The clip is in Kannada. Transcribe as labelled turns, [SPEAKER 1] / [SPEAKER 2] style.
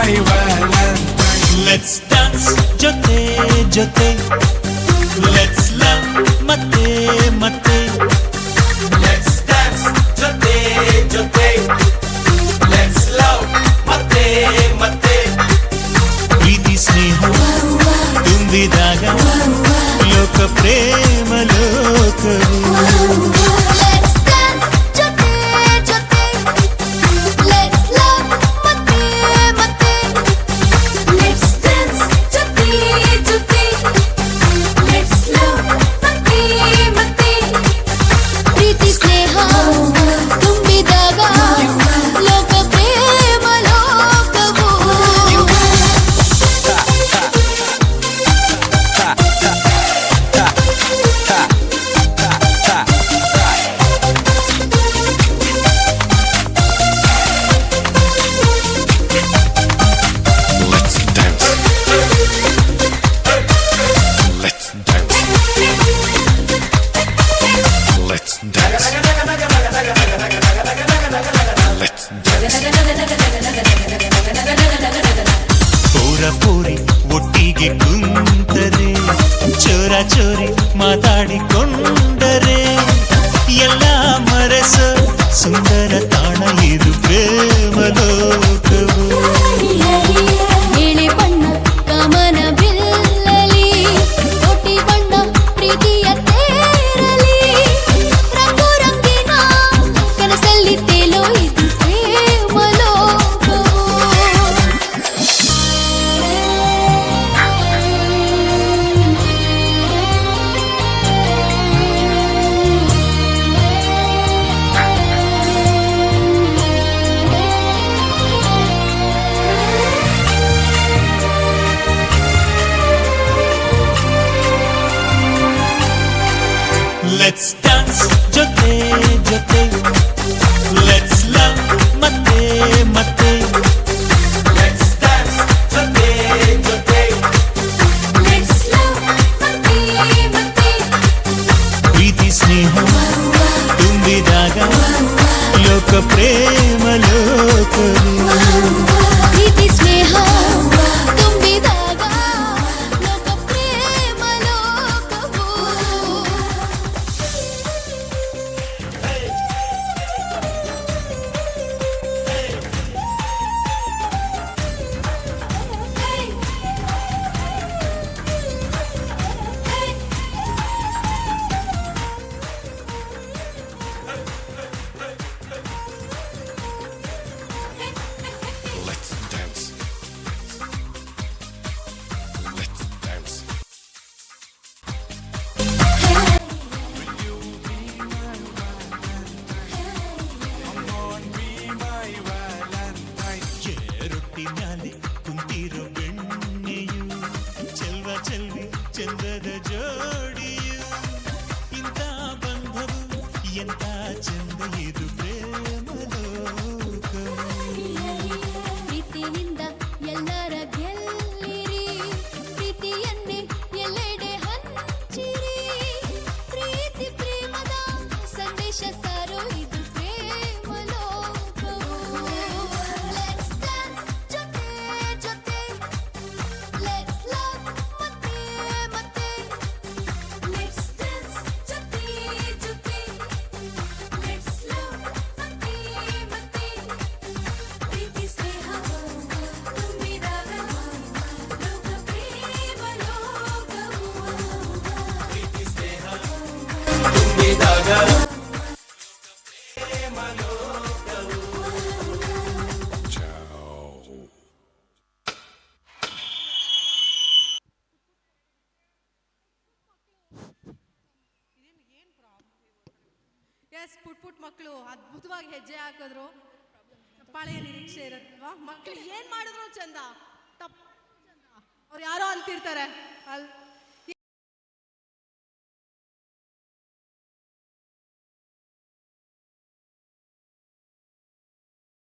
[SPEAKER 1] my Valentine.
[SPEAKER 2] Let's dance ಜೊತೆ ಜೊತೆ. Let's love ಮತ್ತೆ ಮತ್ತೆ.
[SPEAKER 3] Let's dance ಜೊತೆ ಜೊತೆ. Let's love ಮತ್ತೆ ಮತ್ತೆ.
[SPEAKER 2] ಪ್ರೀತಿ ಸ್ನೇಹ ತುಂಬಿದಾಗ ಲೋಕ ಪ್ರೇಮ ಲೋಕವು. ಪೂರಿ ಒಟ್ಟಿಗೆ ಕುಂತರೆ ಚೋರ ಚೋರಿ ಮಾತಾಡಿಕೊಂಡರೆ ಎಲ್ಲ ಮರೆಸ ಸುಂದರ ತಾಣ ಇದು ಪ್ರೇಮ ಲೋಕವು.
[SPEAKER 4] ನೀಲಿ ಬಣ್ಣ ಕಾಮನ ಬಿಲ್ಲಲಿ ಕೋಟಿ ಬಣ್ಣ ಪ್ರೀತಿಯ ತೇರಲಿ ರಂಗು ರಂಗಿನ ಕನಸಲ್ಲಿ ತೇಲೋ ಇದು ಪ್ರೇಮ ಲೋಕವು.
[SPEAKER 2] Let's dance ಜೊತೆ ಜೊತೆ. Let's love ಮತ್ತೆ ಮತ್ತೆ.
[SPEAKER 3] Let's dance ಜೊತೆ ಜೊತೆ.
[SPEAKER 4] Let's love ಮತ್ತೆ ಮತ್ತೆ.
[SPEAKER 2] ಪ್ರೀತಿ ಸ್ನೇಹ ತುಂಬಿದಾಗ ಲೋಕ ಪ್ರೇಮ ಲೋಕವು.
[SPEAKER 4] ಪ್ರೀತಿ ಸ್ನೇಹ ತುಂಬಿದಾಗ ಲೋಕ ಪ್ರೇಮ ಲೋಕವು.
[SPEAKER 1] Let's dance. Let's dance.
[SPEAKER 2] ರೊಟ್ಟಿ ಮ್ಯಾಲೆ ಕುಂತಿರೋ ಬೆಣ್ಣೆಯು ಚೆಲ್ವ ಚೆಲ್ವಿ ಚಂದದ ಜೋಡಿಯು. ಇಂಥ ಬಂಧವು ಎಂಥ ಚಂದ ಇದು ಪ್ರೇಮ ಲೋಕವು.
[SPEAKER 4] ಪ್ರೀತಿಯಿಂದ ಎಲ್ಲರ ಗೆಲ್ಲಿರಿ ಪ್ರೀತಿಯನ್ನೇ ಎಲ್ಲೆಡೆ ಹಂಚಿರಿ. ಪ್ರೀತಿ ಪ್ರೇಮದ ಸಂದೇಶ ಸಾರೋ ಇದು ಪ್ರೇಮ ಲೋಕವು. Let's dance ಜೊತೆ ಜೊತೆ. Let's love ಮತ್ತೆ ಮತ್ತೆ. Let's dance ಜೊತೆ ಜೊತೆ. Let's love ಮತ್ತೆ ಮತ್ತೆ. ಪ್ರೀತಿ ಸ್ನೇಹ ತುಂಬಿದಾಗ ಲೋಕ ಪ್ರೇಮ ಲೋಕವು.
[SPEAKER 3] ಪ್ರೀತಿ ಸ್ನೇಹ ತುಂಬಿದಾಗ
[SPEAKER 5] ಎಸ್ ಪುಟ್ ಪುಟ್ ಮಕ್ಕಳು ಅದ್ಭುತವಾಗಿ ಹೆಜ್ಜೆ ಹಾಕಿದ್ರು. ಚಪ್ಪಾಳೆಯ ನಿರೀಕ್ಷೆ ಇರತ್ವಾ? ಮಕ್ಕಳು ಏನ್ ಮಾಡಿದ್ರು ಚಂದ, ತಪ್ಪು ಅವ್ರು ಯಾರೋ ಅಂತಿರ್ತಾರೆ.